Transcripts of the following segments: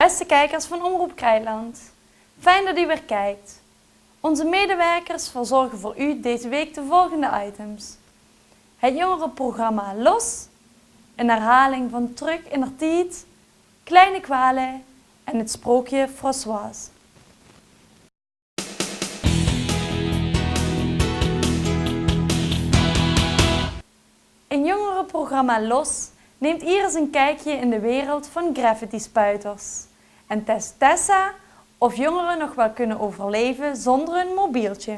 Beste kijkers van Omroep Krijtland, fijn dat u weer kijkt. Onze medewerkers verzorgen voor u deze week de volgende items. Het jongerenprogramma Los, een herhaling van Terug in der Tijd, Kleine Kwalen en het sprookje Françoise. In jongerenprogramma Los neemt Iris een kijkje in de wereld van graffiti-spuiters en test Tessa of jongeren nog wel kunnen overleven zonder een mobieltje.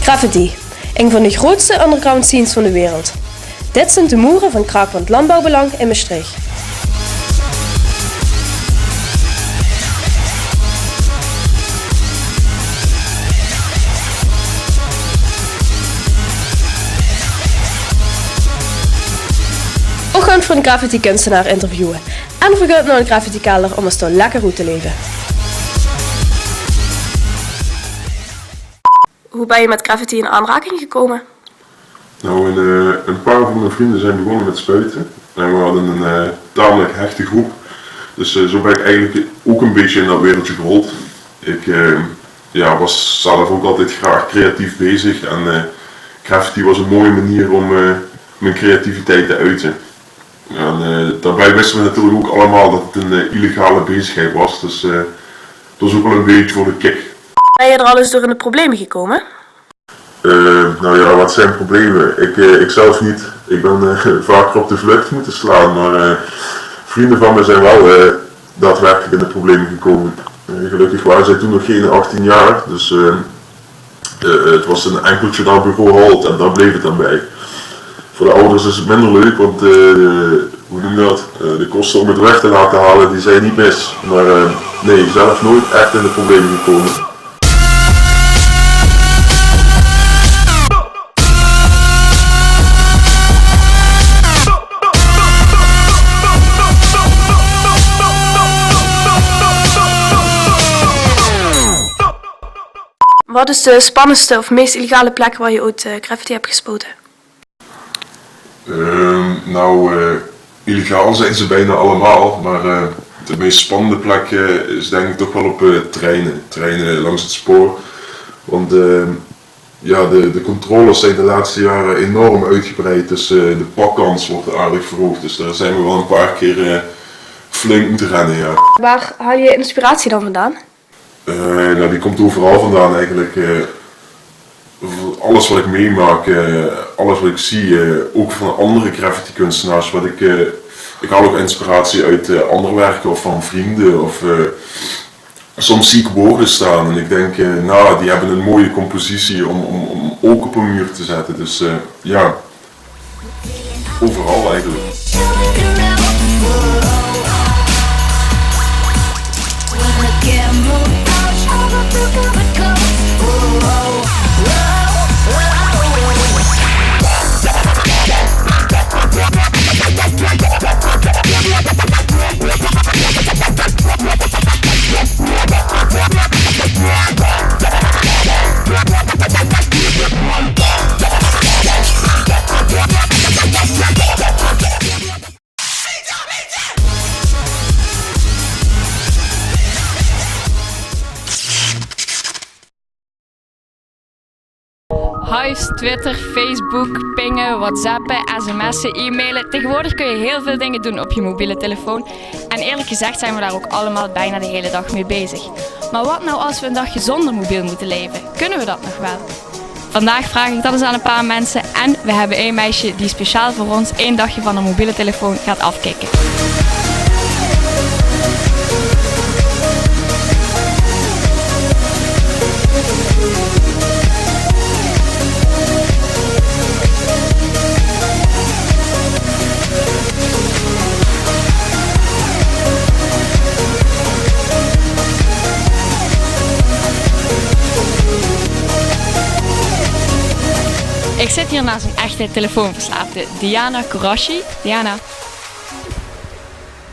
Graffiti, een van de grootste underground scenes van de wereld. Dit zijn de moeren van Kraakpand Landbouwbelang in Maastricht. Ook gaan we voor een graffiti kunstenaar interviewen. En we gaan naar een graffiti kelder om ons daar lekker goed te leven. Hoe ben je met graffiti in aanraking gekomen? Nou, een paar van mijn vrienden zijn begonnen met spuiten. En we hadden een tamelijk hechte groep. Dus zo ben ik eigenlijk ook een beetje in dat wereldje gerold. Ik was zelf ook altijd graag creatief bezig. En graffiti was een mooie manier om mijn creativiteit te uiten. En daarbij wisten we natuurlijk ook allemaal dat het een illegale bezigheid was. Dus dat was ook wel een beetje voor de kick. Ben je er al eens door in de problemen gekomen? Wat zijn problemen? Ik zelf niet. Ik ben vaker op de vlucht moeten slaan, maar vrienden van me zijn wel daadwerkelijk in de problemen gekomen. Gelukkig waren zij toen nog geen 18 jaar, dus het was een enkeltje naar bureau halt en daar bleef het dan bij. Voor de ouders is het minder leuk, want hoe noem je dat? De kosten om het weg te laten halen, die zijn niet mis. Maar nee, zelf nooit echt in de problemen gekomen. Wat is de spannendste of meest illegale plek waar je ooit graffiti hebt gespoten? Illegaal zijn ze bijna allemaal, maar de meest spannende plek is denk ik toch wel op treinen langs het spoor. Want de controles zijn de laatste jaren enorm uitgebreid, dus de pakkans wordt aardig verhoogd. Dus daar zijn we wel een paar keer flink moeten rennen, ja. Waar haal je inspiratie dan vandaan? Die komt overal vandaan eigenlijk. Alles wat ik meemaak, alles wat ik zie, ook van andere graffiti kunstenaars. Ik haal ook inspiratie uit andere werken of van vrienden. Of soms zie ik woorden staan en ik denk, die hebben een mooie compositie om ook op een muur te zetten. Dus overal eigenlijk. Hives, Twitter, Facebook, pingen, whatsappen, sms'en, e-mailen. Tegenwoordig kun je heel veel dingen doen op je mobiele telefoon. En eerlijk gezegd zijn we daar ook allemaal bijna de hele dag mee bezig. Maar wat nou als we een dagje zonder mobiel moeten leven? Kunnen we dat nog wel? Vandaag vraag ik dat eens aan een paar mensen en we hebben één meisje die speciaal voor ons 1 dagje van haar mobiele telefoon gaat afkicken. Ik zit hier naast een echte telefoonverslaafde, Diana Kourashi. Diana,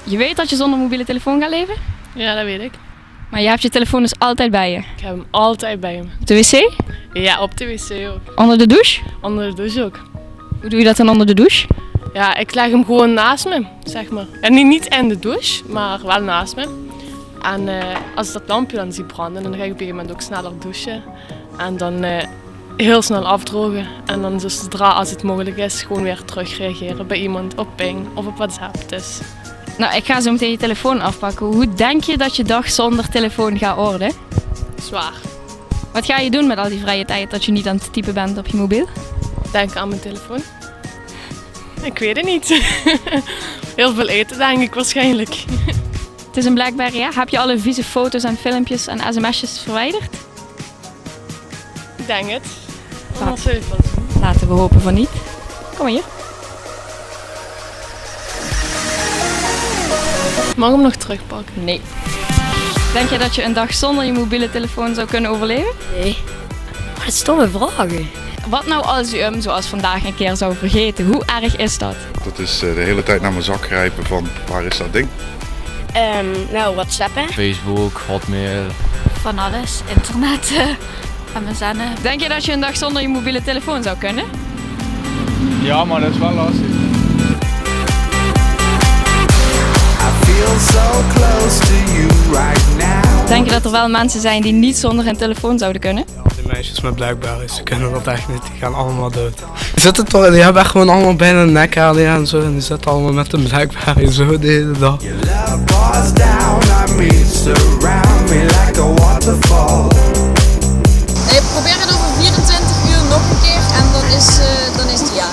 je weet dat je zonder mobiele telefoon gaat leven? Ja, dat weet ik. Maar je hebt je telefoon dus altijd bij je. Ik heb hem altijd bij me. Op de wc? Ja, op de wc ook. Onder de douche? Onder de douche ook. Hoe doe je dat dan onder de douche? Ja, ik leg hem gewoon naast me, zeg maar. En niet in de douche, maar wel naast me. En als dat lampje dan ziet branden, dan ga ik op een gegeven moment ook sneller douchen. En dan heel snel afdrogen. En dan zodra als het mogelijk is, gewoon weer terug reageren bij iemand op Ping of op WhatsApp. Dus. Nou, ik ga zo meteen je telefoon afpakken. Hoe denk je dat je dag zonder telefoon gaat worden? Zwaar. Wat ga je doen met al die vrije tijd dat je niet aan het typen bent op je mobiel? Denk aan mijn telefoon. Ik weet het niet. Heel veel eten denk ik waarschijnlijk. Het is een Blackberry, ja? Heb je alle vieze foto's en filmpjes en sms'jes verwijderd? Ik denk het. Anders zul je het wel zien. Laten we hopen van niet. Kom hier. Mag ik hem nog terugpakken? Nee. Denk je dat je een dag zonder je mobiele telefoon zou kunnen overleven? Nee. Wat stomme vragen. Wat nou als u hem, zoals vandaag, een keer zou vergeten? Hoe erg is dat? Dat is de hele tijd naar mijn zak grijpen van waar is dat ding? Nou, WhatsAppen. Facebook, Hotmail. Van alles, internet, MSN. Denk je dat je een dag zonder je mobiele telefoon zou kunnen? Ja, maar dat is wel lastig. Denk je dat er wel mensen zijn die niet zonder een telefoon zouden kunnen? De meisjes met Blackberry, ze kunnen dat echt niet, die gaan allemaal dood. Die hebben echt gewoon allemaal bijna een nekhaal en zo en die zitten allemaal met een Blackberry zo de hele dag. Nee, probeer het over 24 uur nog een keer en dan is het ja.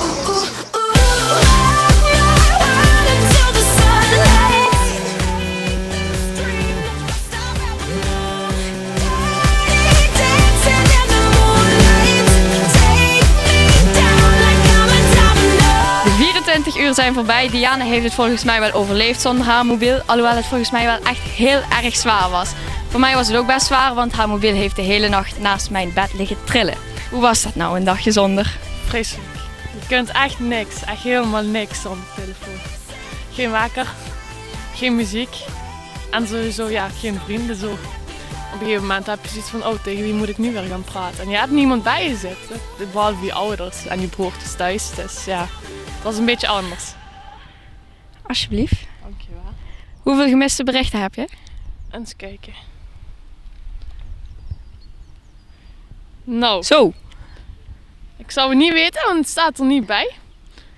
De 24 uur zijn voorbij. Diana heeft het volgens mij wel overleefd zonder haar mobiel. Alhoewel het volgens mij wel echt heel erg zwaar was. Voor mij was het ook best zwaar, want haar mobiel heeft de hele nacht naast mijn bed liggen trillen. Hoe was dat nou, een dagje zonder? Vreselijk. Je kunt echt niks, echt helemaal niks zonder telefoon. Geen wekker, geen muziek en sowieso ja, geen vrienden zo. Op een gegeven moment heb je zoiets van, oh, tegen wie moet ik nu weer gaan praten? En je hebt niemand bij je zitten, behalve je ouders en je broertjes thuis. Dus ja, dat was een beetje anders. Alsjeblieft. Dankjewel. Hoeveel gemiste berichten heb je? Eens kijken. Nou, Zo. ik zou het niet weten, want het staat er niet bij.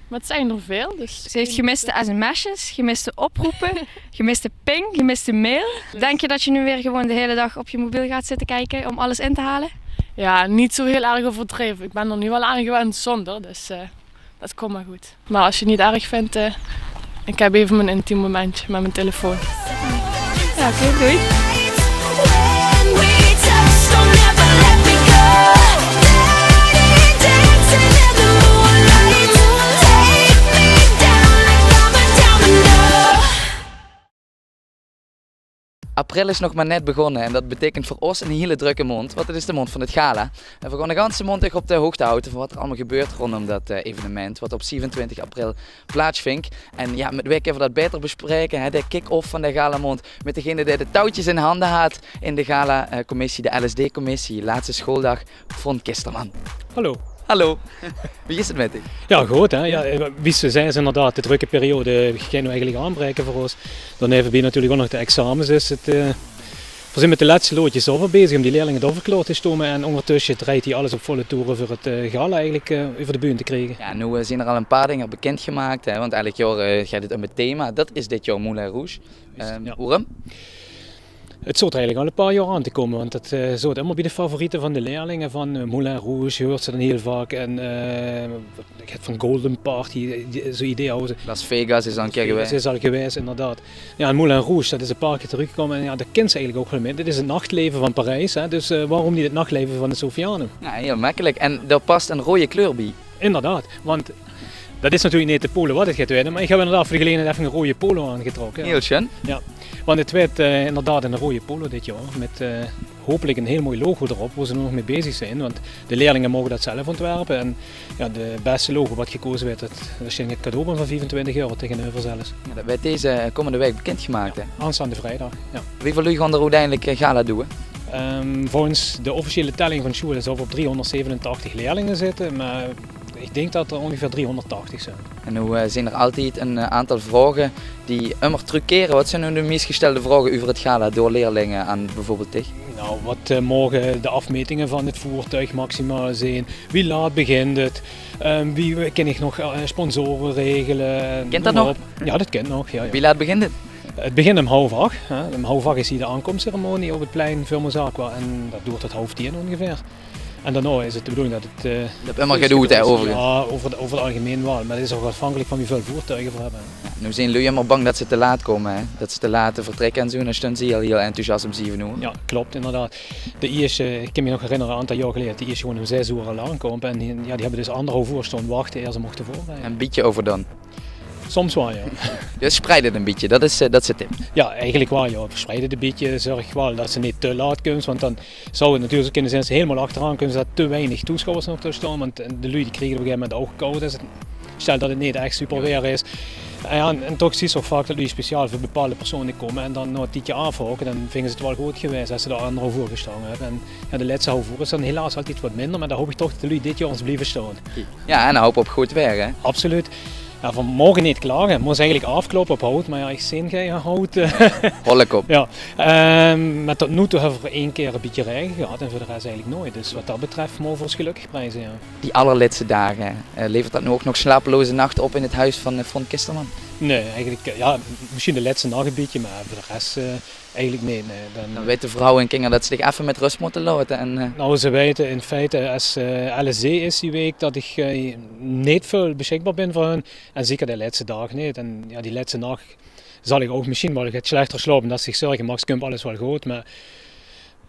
Maar het zijn er veel. Dus Ze heeft gemiste sms'jes, gemiste oproepen, gemiste ping, gemiste mail. Denk je dat je nu weer gewoon de hele dag op je mobiel gaat zitten kijken om alles in te halen? ja, niet zo heel erg overdreven. Ik ben er nu wel aan gewend zonder, dus dat komt maar goed. Maar als je het niet erg vindt, ik heb even mijn intiem momentje met mijn telefoon. Ja, oké, doei. April is nog maar net begonnen en dat betekent voor ons een hele drukke mond, want het is de mond van het gala. En we gaan de ganse mond op de hoogte houden van wat er allemaal gebeurt rondom dat evenement, wat op 27 april plaatsvindt. En ja, met wie kunnen we dat beter bespreken, hè? De kick-off van de galamond, met degene die de touwtjes in handen had in de gala-commissie, de LSD-commissie, laatste schooldag, Fon Kisterman. Hallo. Hallo, wie is het met u? Ja, goed hè. Ja, wie ze zijn is inderdaad de drukke periode gaan we eigenlijk aanbreken voor ons. Dan hebben we natuurlijk ook nog de examens. Dus we zijn met de laatste loodjes over bezig om die leerlingen doorverklaard te stomen. En ondertussen draait hij alles op volle toeren voor het gala eigenlijk over de bühne te krijgen. Ja, nu zijn er al een paar dingen bekendgemaakt, hè, want elk jaar gaat het om het thema. Dat is dit jaar Moulin Rouge. Waarom? Het zult er eigenlijk al een paar jaar aan te komen, want het zit helemaal bij de favorieten van de leerlingen van Moulin Rouge, je hoort ze dan heel vaak. En van Golden Party, zo'n idee houden. Las Vegas is al een keer geweest. Dat is al geweest, inderdaad. Ja, en Moulin Rouge, dat is een paar keer teruggekomen en ja, dat kent ze eigenlijk ook wel mee. Dit is het nachtleven van Parijs, hè, dus waarom niet het nachtleven van de Sofianen? Ja, heel makkelijk. En daar past een rode kleur bij. Inderdaad, want dat is natuurlijk niet de polo wat het gaat worden, maar ik heb inderdaad voor de gelegenheid even een rode polo aangetrokken. Heel schön. Ja, want het werd inderdaad een rode polo dit jaar met hopelijk een heel mooi logo erop waar ze nog mee bezig zijn. Want de leerlingen mogen dat zelf ontwerpen. En ja, de beste logo wat gekozen werd, dat is een cadeaubon van €25 tegenover zelfs. Ja, dat werd deze komende week bekendgemaakt. Ja, aanstaande vrijdag. Ja. Wie van jullie gaan er uiteindelijk gala doen? Volgens de officiële telling van Schule zou op 387 leerlingen zitten, maar ik denk dat er ongeveer 380 zijn. En nu zijn er altijd een aantal vragen die immer terugkeren. Wat zijn nu de meest gestelde vragen over het gala door leerlingen aan bijvoorbeeld dich? Nou, wat mogen de afmetingen van het voertuig maximaal zijn? Wie laat begint het? Wie kan ik nog sponsoren regelen? Kent dat nog? Ja, dat kent nog. Ja, ja. Wie laat begint het? Het begint om 9:30. Om 9:30 is hier de aankomstceremonie op het plein Vilmozakwa en dat duurt tot 9:30 ongeveer. En daarna is het de bedoeling dat het... Dat heb je immer gedoe, hè, overigens? Ja, over het algemeen wel, maar het is ook afhankelijk van hoeveel voertuigen we hebben. Ja, nu zijn jullie helemaal bang dat ze te laat komen, hè? Dat ze te laat vertrekken en zo, en dan staan ze heel enthousiast om 7 uur. Ja, klopt inderdaad. De eerste, ik kan me nog herinneren, een aantal jaar geleden, die eerst gewoon om 6 uur al aankomen en die hebben dus 1,5 uur staan wachten eer ze mochten voorrijden. En bied je over dan? Soms wel, ja. Dus spreid het een beetje, dat is de tip. Ja, eigenlijk wel, ja. Verspreid het een beetje, zorg wel dat ze niet te laat komen, want dan zou het natuurlijk kunnen zijn dat ze helemaal achteraan kunnen, dat te weinig toeschouwers nog staan, want de lui die krijgen op een gegeven moment ook koud. Dus stel dat het niet echt super weer is. En toch zie je ook vaak dat jullie speciaal voor bepaalde personen komen en dan nog een tijdje afhaken, dan vinden ze het wel goed geweest als ze daar 1,5 uur gestaan hebben. En ja, de laatste half uur is dan helaas altijd wat minder, maar dan hoop ik toch dat jullie dit jaar ons blijven staan. Ja, en hoop op goed weer, hè? Absoluut. Ja, van morgen niet klagen, het moest eigenlijk afkloppen op hout, maar ja, ik zie geen hout. Hollek op. Ja, maar tot nu toe hebben we 1 keer een beetje regen gehad en voor de rest eigenlijk nooit. Dus wat dat betreft mogen we ons gelukkig prijzen. Ja. Die allerlaatste dagen, levert dat nu ook nog slapeloze nachten op in het huis van Front Kisterman? Nee, eigenlijk ja, misschien de laatste nacht een beetje, maar voor de rest eigenlijk nee. Dan weten vrouwen en kinderen dat ze zich even met rust moeten laten. En, Nou, ze weten in feite als LSD is die week dat ik niet veel beschikbaar ben voor hen. En zeker de laatste dagen niet. En ja, die laatste nacht zal ik ook misschien wel het slechter slapen dat zich zorgen maakt, komt alles wel goed. Maar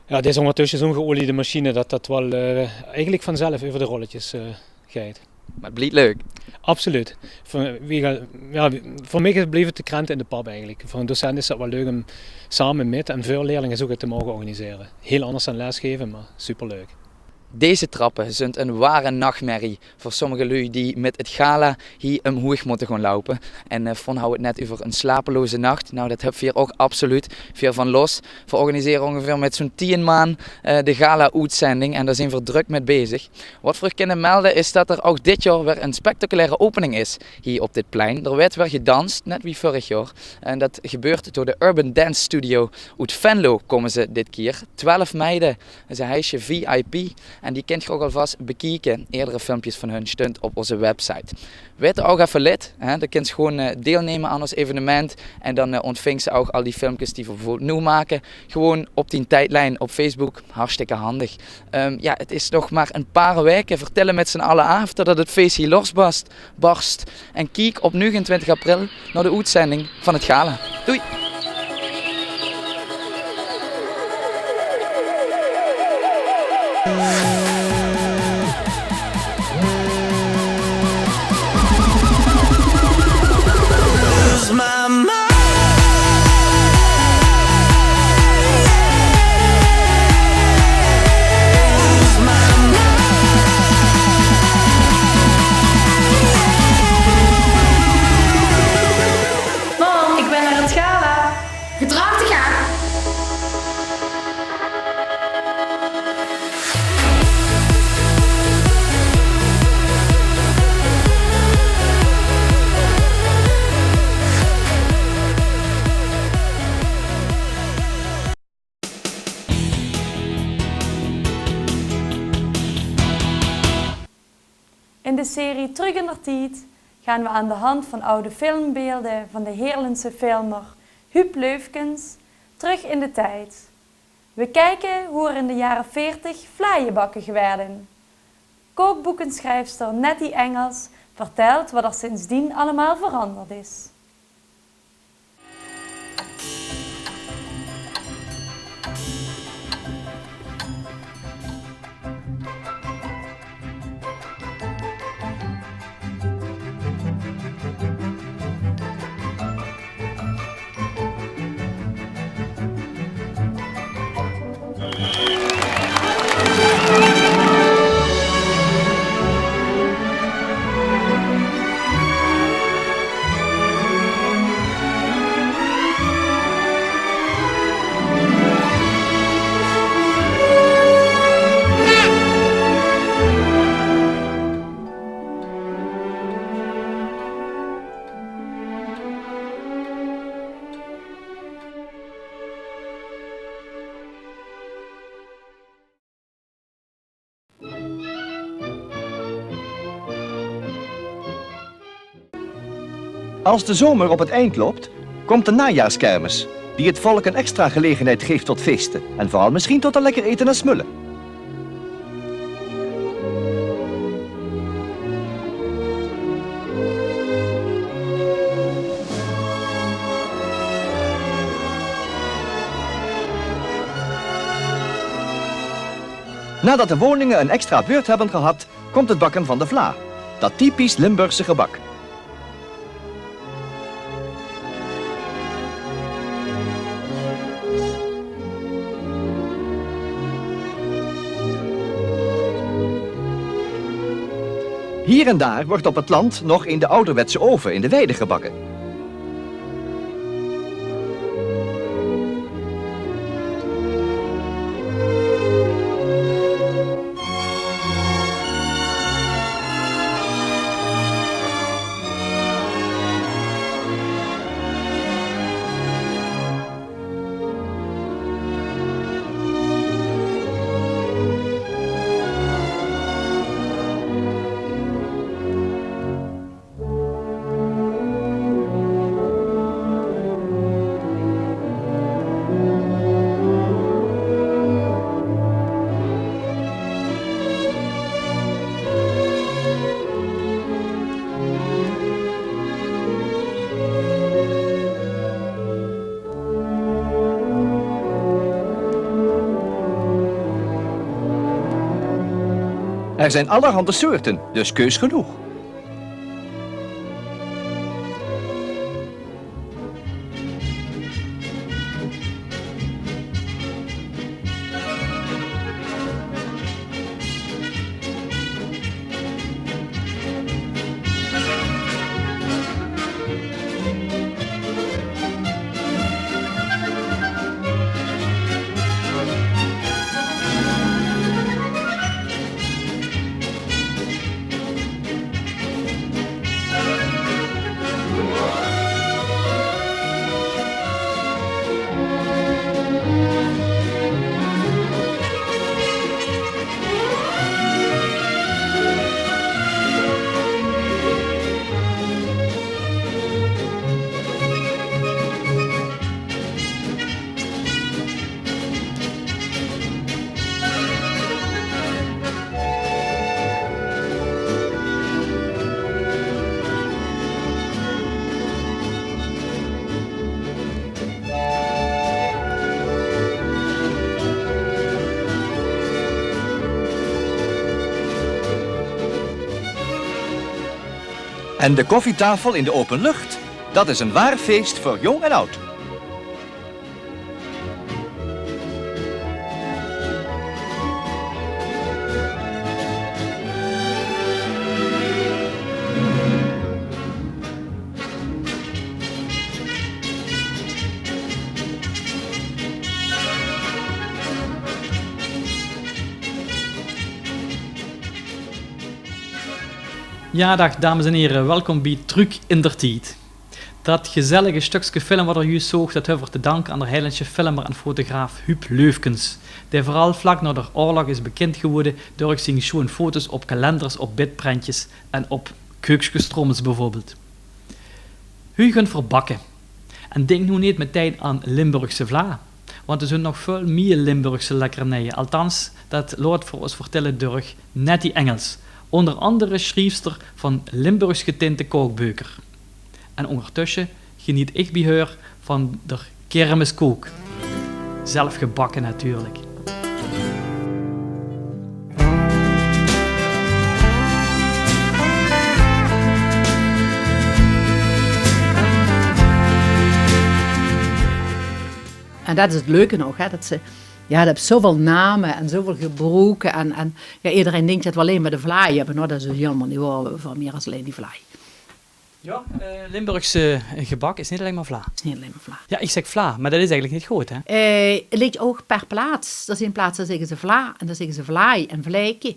ja, dit is ondertussen zo'n geoliede machine dat dat wel eigenlijk vanzelf over de rolletjes gaat. Maar het blijft leuk. Absoluut. Voor mij bleef het de krant in de pap eigenlijk. Voor een docent is dat wel leuk om samen met en veel leerlingen zo te mogen organiseren. Heel anders dan lesgeven, maar superleuk. Deze trappen zijn een ware nachtmerrie voor sommige lui die met het gala hier omhoog moeten gaan lopen. En Von houdt het net over een slapeloze nacht. Nou, dat heb je hier ook absoluut. Veel van los. We organiseren ongeveer met zo'n 10 man de gala-uitzending en daar zijn we druk mee bezig. Wat we kunnen melden is dat er ook dit jaar weer een spectaculaire opening is hier op dit plein. Er werd weer gedanst, net wie vorig jaar. En dat gebeurt door de Urban Dance Studio uit Venlo komen ze dit keer. 12 meiden, dat is een huisje VIP. En die kunt je ook alvast bekijken. Eerdere filmpjes van hun staan op onze website. Weet ook even lid. Dan kun je gewoon deelnemen aan ons evenement. En dan ontvang ze ook al die filmpjes die we bijvoorbeeld nu maken. Gewoon op die tijdlijn op Facebook. Hartstikke handig. Ja, het is nog maar een paar weken. Vertellen met z'n allen af dat het feest hier losbarst. En kijk op 29 april naar de uitzending van het gala. Doei! Mam, ik ben naar het gala. Gedrag te gaan. In de serie Terug in der Tijd gaan we aan de hand van oude filmbeelden van de Heerlense filmer Huub Leufkens terug in de tijd. We kijken hoe er in de jaren 40 vlaaienbakken werden. Kookboekenschrijfster Nettie Engels vertelt wat er sindsdien allemaal veranderd is. Als de zomer op het eind loopt, komt de najaarskermis, die het volk een extra gelegenheid geeft tot feesten. En vooral misschien tot een lekker eten en smullen. Nadat de woningen een extra beurt hebben gehad, komt het bakken van de vla. Dat typisch Limburgse gebak. Hier en daar wordt op het land nog in de ouderwetse oven in de weide gebakken. Er zijn allerhande soorten, dus keus genoeg. En de koffietafel in de open lucht, dat is een waar feest voor jong en oud. Ja, dag dames en heren, welkom bij Truc in der Tijd. Dat gezellige stukje film wat er juist zoog, dat hebben we te danken aan de Heilandse filmer en fotograaf Huub Leufkens, die vooral vlak na de oorlog is bekend geworden door zijn schoon foto's op kalenders, op bidprentjes en op keukenstrommels bijvoorbeeld. U kunt verbakken. En denk nu niet meteen aan Limburgse vla, want er zijn nog veel meer Limburgse lekkernijen, althans, dat laat voor ons vertellen door Nettie Engels. Onder andere schrijfster van Limburgs getinte kookbeuker. En ondertussen geniet ik bij haar van de kermiskook. Zelf gebakken natuurlijk. En dat is het leuke nog, hè, dat ze... Ja, dat heeft zoveel namen en zoveel gebruiken. En ja, iedereen denkt dat we alleen maar de vlaai hebben. Nou, dat is helemaal niet waar, van meer als alleen die vlaai. Ja, Limburgse gebak is niet alleen maar vla. Het is niet alleen maar vla. Ja, ik zeg vla, maar dat is eigenlijk niet goed, hè? Het ligt ook per plaats. Er zijn plaatsen zeggen ze vla en dan zeggen ze vlaai en vlijken.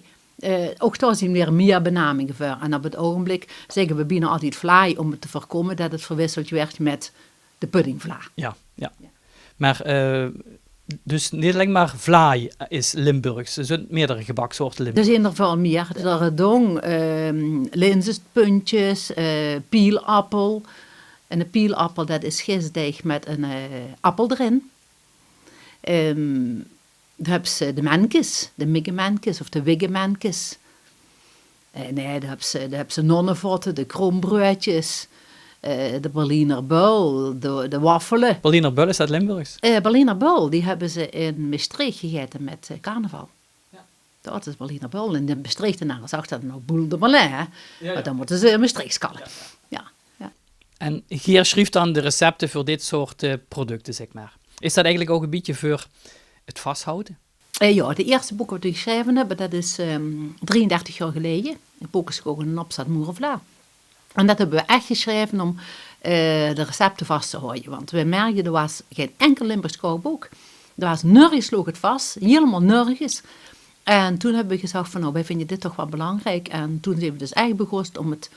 Ook daar zijn weer meer benamingen voor. En op het ogenblik zeggen we bijna altijd vlaai om het te voorkomen dat het verwisseld werd met de puddingvla. Ja. Maar... Dus niet alleen maar vlaai is Limburgs, er zijn meerdere gebaksoorten Limburgs. Er zijn er veel meer. Er redong, linzenpuntjes, pielappel, En een pielappel, dat is gistdeeg met een appel erin. Dan hebben ze de menkes, de miggemenkes of de wiggemenkes. Nee, dan hebben ze nonnenvotten, de kroombroodjes, de Berliner Bul, de waffelen. Berliner Bul, is dat Limburgs? Berliner Bul, die hebben ze in Maastricht gegeten met carnaval. Ja. Dat is Berliner Bul. En in Maastricht, en zag dat nog Boel de Berlin, hè? Ja. Maar dan moeten ze in Maastricht skallen. Ja. En hier schreef dan de recepten voor dit soort producten, zeg maar. Is dat eigenlijk ook een beetje voor het vasthouden? Ja, de eerste boek wat ik geschreven heb, dat is 33 jaar geleden. Het boek is ook een opzet Moerenvla. En dat hebben we echt geschreven om de recepten vast te houden. Want we merken, er was geen enkel Limburgs kookboek. Er was nergens loog het vast, helemaal nergens. En toen hebben we gezegd van, nou, wij vinden dit toch wel belangrijk. En toen zijn we dus echt begonnen om het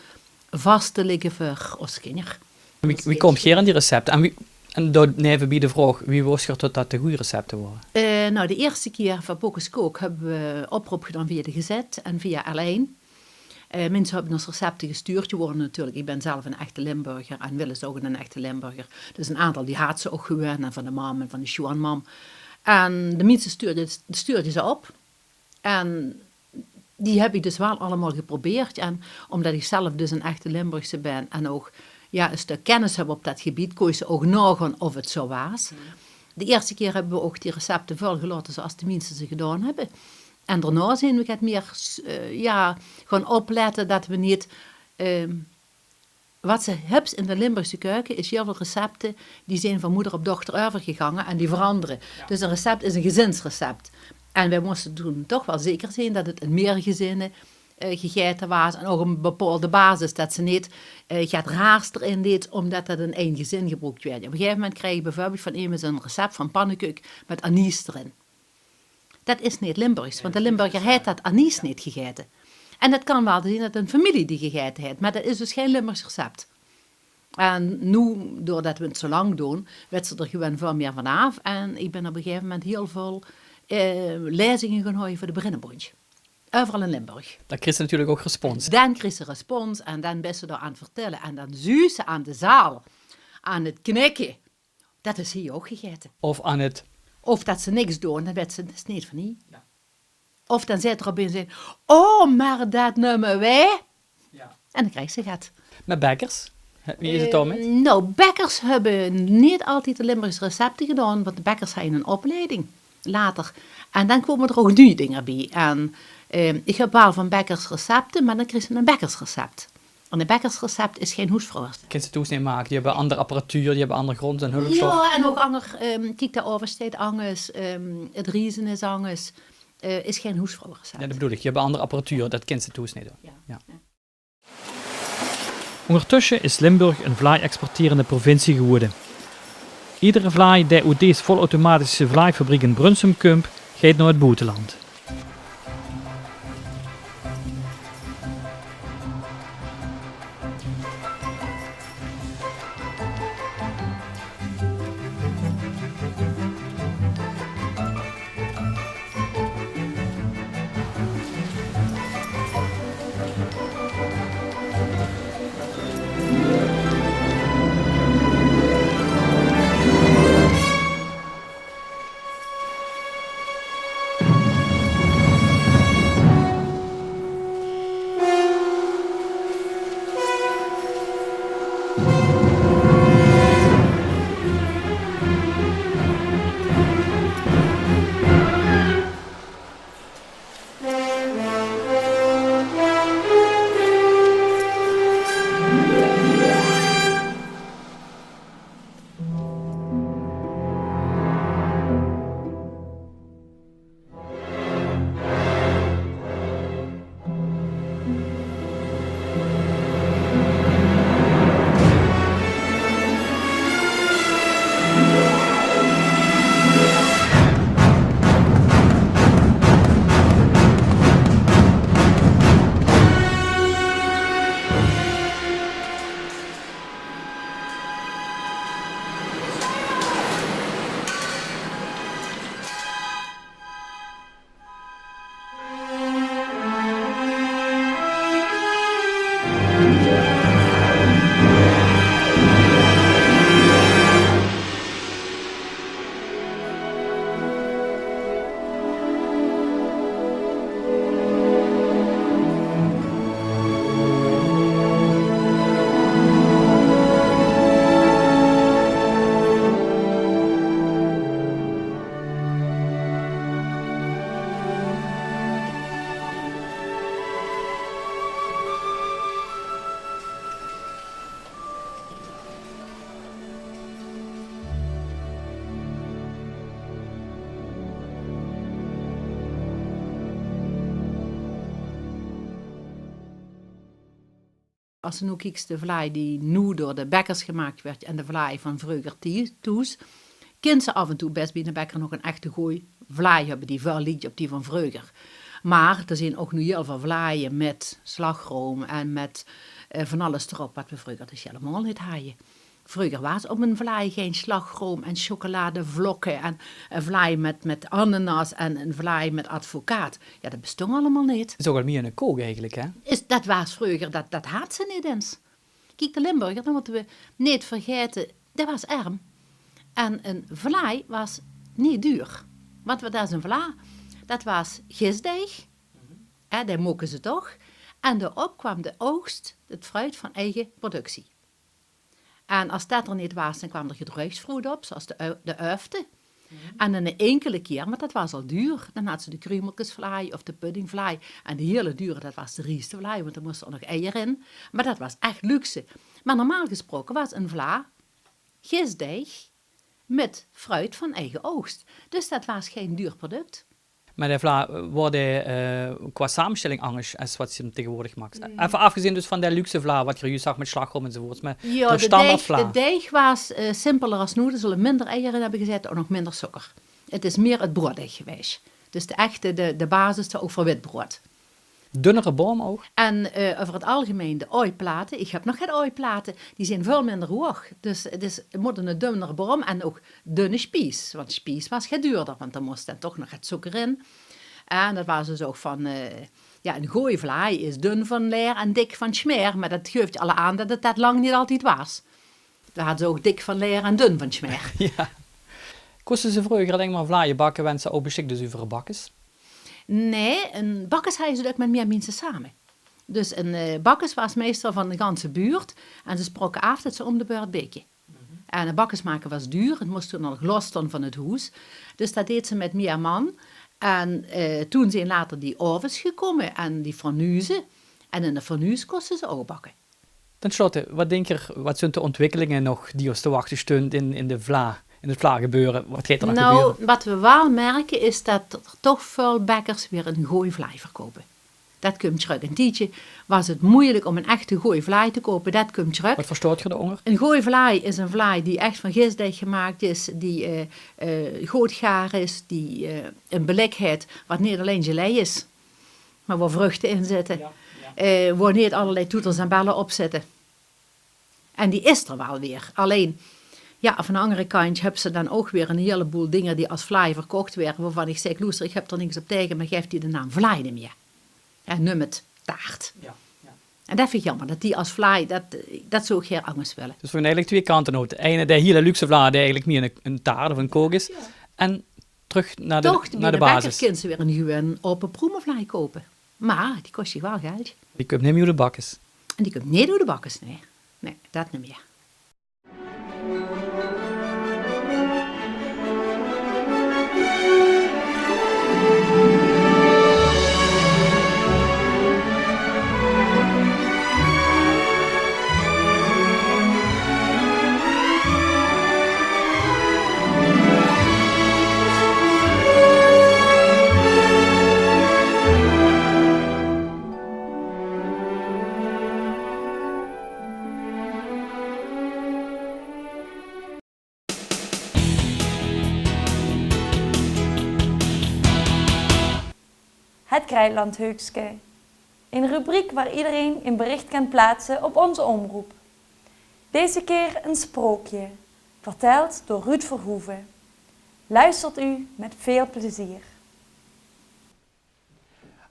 vast te leggen voor ons kinderen. Wie komt hier aan die recepten? En door neven bij de vraag, wie wist er tot dat de goede recepten worden? Nou, de eerste keer van Bokus Kook hebben we oproep gedaan via de Gezet en via L1. Mensen hebben ons recepten gestuurd. Je worden natuurlijk, ik ben zelf een echte Limburger en Wil is ook een echte Limburger. Dus een aantal die haat ze ook gewoon, en van de mam en van de Sjoan-mam. En de mensen stuurden ze op. En die heb ik dus wel allemaal geprobeerd. En omdat ik zelf dus een echte Limburgse ben en ook een stuk kennis heb op dat gebied, kon je ze ook nagaan of het zo was. De eerste keer hebben we ook die recepten volgelaten zoals de mensen ze gedaan hebben. En daarna zijn we het meer gewoon opletten dat we niet... wat ze hebben in de Limburgse keuken is heel veel recepten die zijn van moeder op dochter overgegaan en die veranderen. Ja. Dus een recept is een gezinsrecept. En wij moesten toen toch wel zeker zijn dat het in meer gezinnen gegeten was en ook een bepaalde basis, dat ze niet het raars erin deed, omdat dat in één gezin gebruikt werd. Op een gegeven moment krijg je bijvoorbeeld van iemand een recept van pannenkoek met anis erin. Dat is niet Limburgs, want de Limburger heeft dat anis niet gegeten. En het kan wel zijn dat een familie die gegeten heeft, maar dat is dus geen Limburgs recept. En nu, doordat we het zo lang doen, werd ze er gewoon veel meer vanaf. En ik ben op een gegeven moment heel veel lezingen gaan houden voor de Brinnenbondje. Overal in Limburg. Dan kreeg ze natuurlijk ook respons. Dan kreeg ze respons en dan ben ze daar aan het vertellen. En dan zie ze aan de zaal, aan het knikken. Dat is hier ook gegeten. Of dat ze niks doen, dan werd ze, dat is niet van hier. Ja. Of dan zit er opeens in, oh, maar dat nemen wij. Ja. En dan krijg ze het. Met bakkers? Wie is het dan met? Nou, bakkers hebben niet altijd de Limburgse recepten gedaan, want de bakkers hebben een opleiding later. En dan komen er ook nieuwe dingen bij. En ik heb wel van bakkers recepten, maar dan krijg je een bakkersrecept. En een bakkersrecept is geen hoesvroest. Kun je het niet maken? Die hebben andere apparatuur, die hebben andere grond en hulpstof. Ja, en ook ander, kijk, de oversteed anders, het riezen is anders, is geen hoesvroest. Ja, dat bedoel ik. Je hebt andere apparatuur, dat kent ze toes niet. Ja. Ondertussen is Limburg een vlaai-exporterende provincie geworden. Iedere vlaai die uit deze volautomatische vlaaifabriek in Brunsum komt, gaat naar het buitenland. Als je nu kijkt, de vlaai die nu door de bakkers gemaakt werd en de vlaai van vroeger toes, kind ze af en toe best bij de bakker nog een echte goeie vlaai hebben die veel liedje op die van vroeger. Maar er zijn ook nu heel veel vlaaien met slagroom en met van alles erop wat we vroeger dus helemaal niet hadden. Vroeger was op een vlaai geen slagroom en chocoladevlokken en een vlaai met ananas en een vlaai met advocaat. Ja, dat bestond allemaal niet. Het is ook al meer een kook eigenlijk, hè? Dat was vroeger, dat had ze niet eens. Kijk, de Limburger, dat moeten we niet vergeten, dat was arm. En een vlaai was niet duur. Want wat is een vlaai? Dat was gisdeeg, daar mokken ze toch. En daarop kwam de oogst, het fruit van eigen productie. En als dat er niet was, dan kwam er gedruigsfruit op, zoals de uifte. En dan een enkele keer, maar dat was al duur, dan had ze de kruimeltjesvlaai of de puddingvlaai. En de hele dure, dat was de riestevlaai, want er moesten er nog eieren in. Maar dat was echt luxe. Maar normaal gesproken was een vla gisdeeg met fruit van eigen oogst. Dus dat was geen duur product. Maar de vla worden qua samenstelling anders als wat je hem tegenwoordig maakt. Even afgezien dus van de luxe vla, wat je juist zag met slagroom enzovoorts. Maar ja, de standaard vla. De deeg was simpeler als nu. Er zullen minder eieren hebben gezet en nog minder suiker. Het is meer het brooddeeg geweest. Dus de basis ook voor witbrood. Dunnere boom ook? En over het algemeen de ooiplaten. Ik heb nog geen ooiplaten. Die zijn veel minder hoog. Dus het moet een dunnere boom en ook dunne spies. Want spies was geen duurder, want er moest dan toch nog het suiker in. En dat was dus ook van... een gooivlaai is dun van leer en dik van smeer. Maar dat geeft je alle aan dat het dat lang niet altijd was. We hadden ze ook dik van leer en dun van smeer. Ja. Kosten ze vroeger denk maar vlaaien bakken, wensen ook beschikt dus over bakkes? Nee, een bakkes hadden ze ook met meer mensen samen. Dus een bakkes was meestal van de ganse buurt. En ze sproken af dat ze om de beurt beken. En een bakkes maken was duur. Het moest toen nog los staan van het huis. Dus dat deed ze met meer man. En toen zijn later die ovens gekomen en die fornuizen. En in de fornuis kosten ze ook bakken. Ten slotte, wat denk je, wat zijn de ontwikkelingen nog die ons te wachten stunden in de vla? In het vla gebeuren, wat gaat er dan gebeuren? Wat we wel merken is dat er toch veel bakkers weer een goeie vlaai verkopen. Dat komt terug. Een tijdje was het moeilijk om een echte goeie vlaai te kopen. Dat komt terug. Wat verstoort je eronder? Een goeie vlaai is een vlaai die echt van gisdeeg gemaakt is, die gootgaar is, die een beleg heeft wat niet alleen gelei is, maar waar vruchten in zitten. Waar niet allerlei toeters en bellen op zitten. En die is er wel weer. Alleen... Ja, van de andere kant hebben ze dan ook weer een heleboel dingen die als vlaai verkocht werden, waarvan ik zeg, Loester, ik heb er niks op tegen, maar geeft die de naam vlaai niet meer. En noem het taart. Ja. En dat vind ik jammer, dat die als vlaai, dat zou ik heel anders willen. Dus we hebben eigenlijk twee kanten noten. De ene, de hele luxe vlaai, die eigenlijk meer een taart of een kook is. Ja. En terug naar de basis. Toch, de basis kunnen ze weer een open proemenvlaai kopen. Maar die kost je wel geld. Die komt niet meer door de bakkes. En die komt niet door de bakkes, nee. Nee, dat niet meer. Het Krijtlandheukske. Een rubriek waar iedereen een bericht kan plaatsen op onze omroep. Deze keer een sprookje, verteld door Ruud Verhoeven. Luistert u met veel plezier.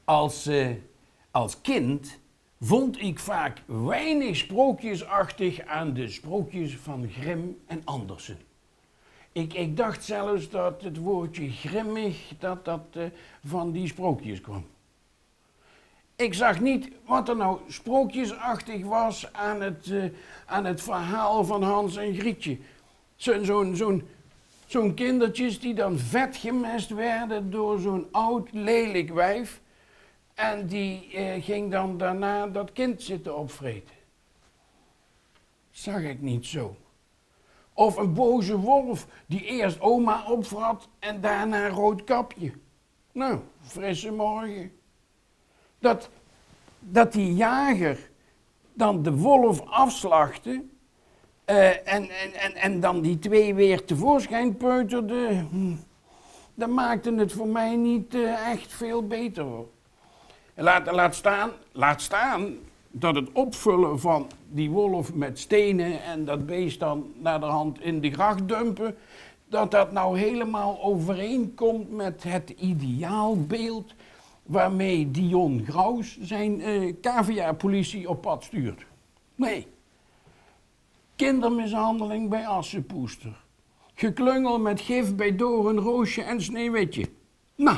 Als kind vond ik vaak weinig sprookjesachtig aan de sprookjes van Grimm en Andersen. Ik dacht zelfs dat het woordje grimmig dat van die sprookjes kwam. Ik zag niet wat er nou sprookjesachtig was aan het verhaal van Hans en Grietje. Zo'n kindertjes die dan vet gemest werden door zo'n oud lelijk wijf. En die ging dan daarna dat kind zitten opvreten. Zag ik niet zo. Of een boze wolf die eerst oma opvrat en daarna rood kapje. Nou, frisse morgen. Dat die jager dan de wolf afslachten en dan die twee weer tevoorschijn peuterde, dat maakte het voor mij niet echt veel beter, hoor. Laat staan dat het opvullen van die wolf met stenen en dat beest dan naar de hand in de gracht dumpen, dat nou helemaal overeenkomt met het ideaalbeeld waarmee Dion Graus zijn cavia-politie op pad stuurt. Nee. Kindermishandeling bij Assepoester. Geklungel met gif bij Doornroosje en Sneeuwwitje. Nou,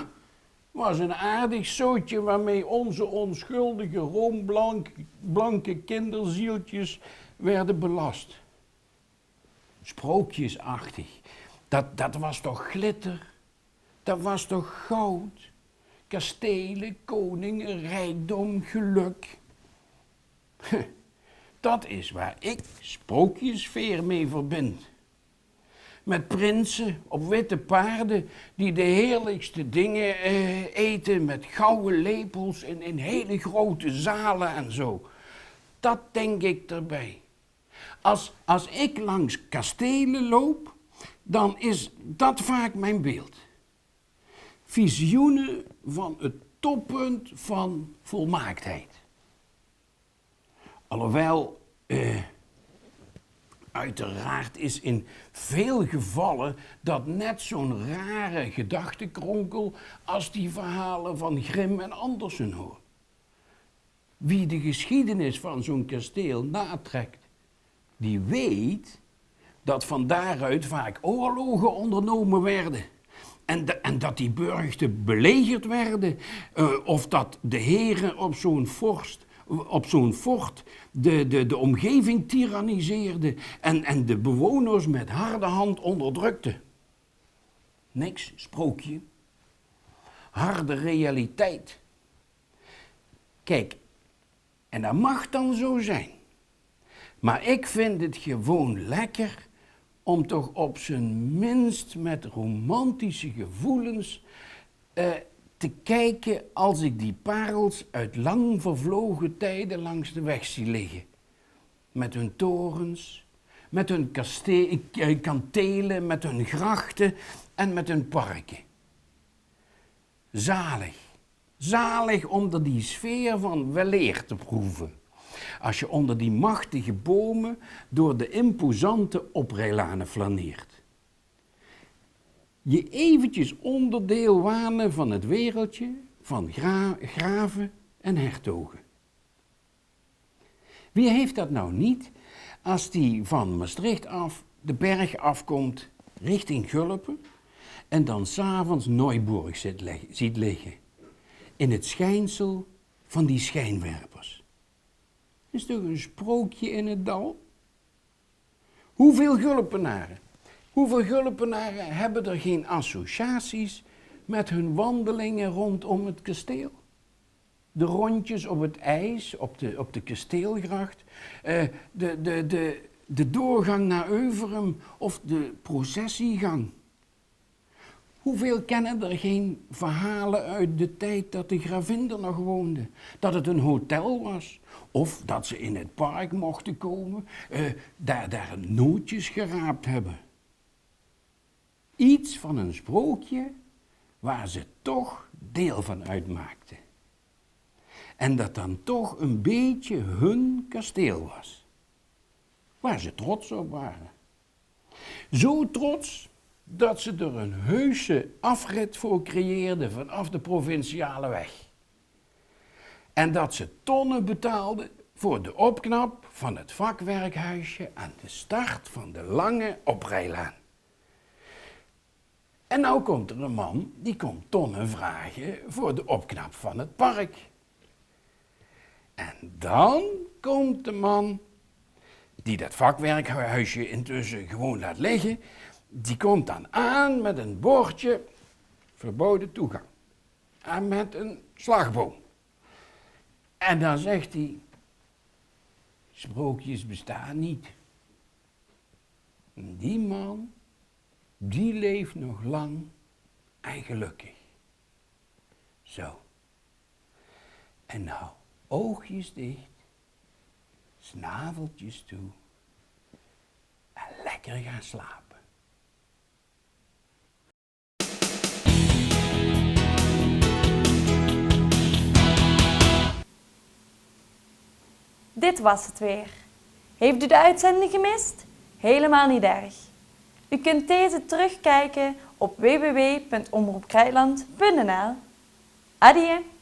was een aardig zootje waarmee onze onschuldige roomblanke kinderzieltjes werden belast. Sprookjesachtig. Dat was toch glitter? Dat was toch goud? Kastelen, koningen, rijkdom, geluk. Dat is waar ik sprookjesfeer mee verbind. Met prinsen op witte paarden die de heerlijkste dingen eten met gouden lepels in hele grote zalen en zo. Dat denk ik erbij. Als ik langs kastelen loop, dan is dat vaak mijn beeld. Visioenen van het toppunt van volmaaktheid. Alhoewel, uiteraard is in veel gevallen dat net zo'n rare gedachtenkronkel als die verhalen van Grimm en Andersen hoor. Wie de geschiedenis van zo'n kasteel natrekt, die weet dat van daaruit vaak oorlogen ondernomen werden. En dat die burchten belegerd werden, of dat de heren op zo'n fort de omgeving tyranniseerden en de bewoners met harde hand onderdrukten. Niks sprookje. Harde realiteit. Kijk, en dat mag dan zo zijn. Maar ik vind het gewoon lekker om toch op zijn minst met romantische gevoelens te kijken als ik die parels uit lang vervlogen tijden langs de weg zie liggen. Met hun torens, met hun kantelen, met hun grachten en met hun parken. Zalig, zalig onder die sfeer van weleer te proeven. Als je onder die machtige bomen door de imposante oprijlanen flaneert. Je eventjes onderdeel wanen van het wereldje van graven en hertogen. Wie heeft dat nou niet als die van Maastricht af de berg afkomt richting Gulpen en dan 's avonds Neuburg ziet liggen in het schijnsel van die schijnwerpers? Is toch een sprookje in het dal? Hoeveel Gulpenaren hebben er geen associaties met hun wandelingen rondom het kasteel? De rondjes op het ijs, op de kasteelgracht, de doorgang naar Euverum of de processiegang. Hoeveel kennen er geen verhalen uit de tijd dat de gravin er nog woonde? Dat het een hotel was, of dat ze in het park mochten komen, daar nootjes geraapt hebben. Iets van een sprookje waar ze toch deel van uitmaakten. En dat dan toch een beetje hun kasteel was. Waar ze trots op waren. Zo trots dat ze er een heuse afrit voor creëerden vanaf de provinciale weg. En dat ze tonnen betaalden voor de opknap van het vakwerkhuisje aan de start van de lange oprijlaan. En nou komt er een man die komt tonnen vragen voor de opknap van het park. En dan komt de man die dat vakwerkhuisje intussen gewoon laat liggen, die komt dan aan met een bordje verboden toegang. En met een slagboom. En dan zegt hij, sprookjes bestaan niet. En die man, die leeft nog lang en gelukkig. Zo. En nou, oogjes dicht, snaveltjes toe en lekker gaan slapen. Dit was het weer. Heeft u de uitzending gemist? Helemaal niet erg. U kunt deze terugkijken op www.omroepkrijtland.nl. Adieu!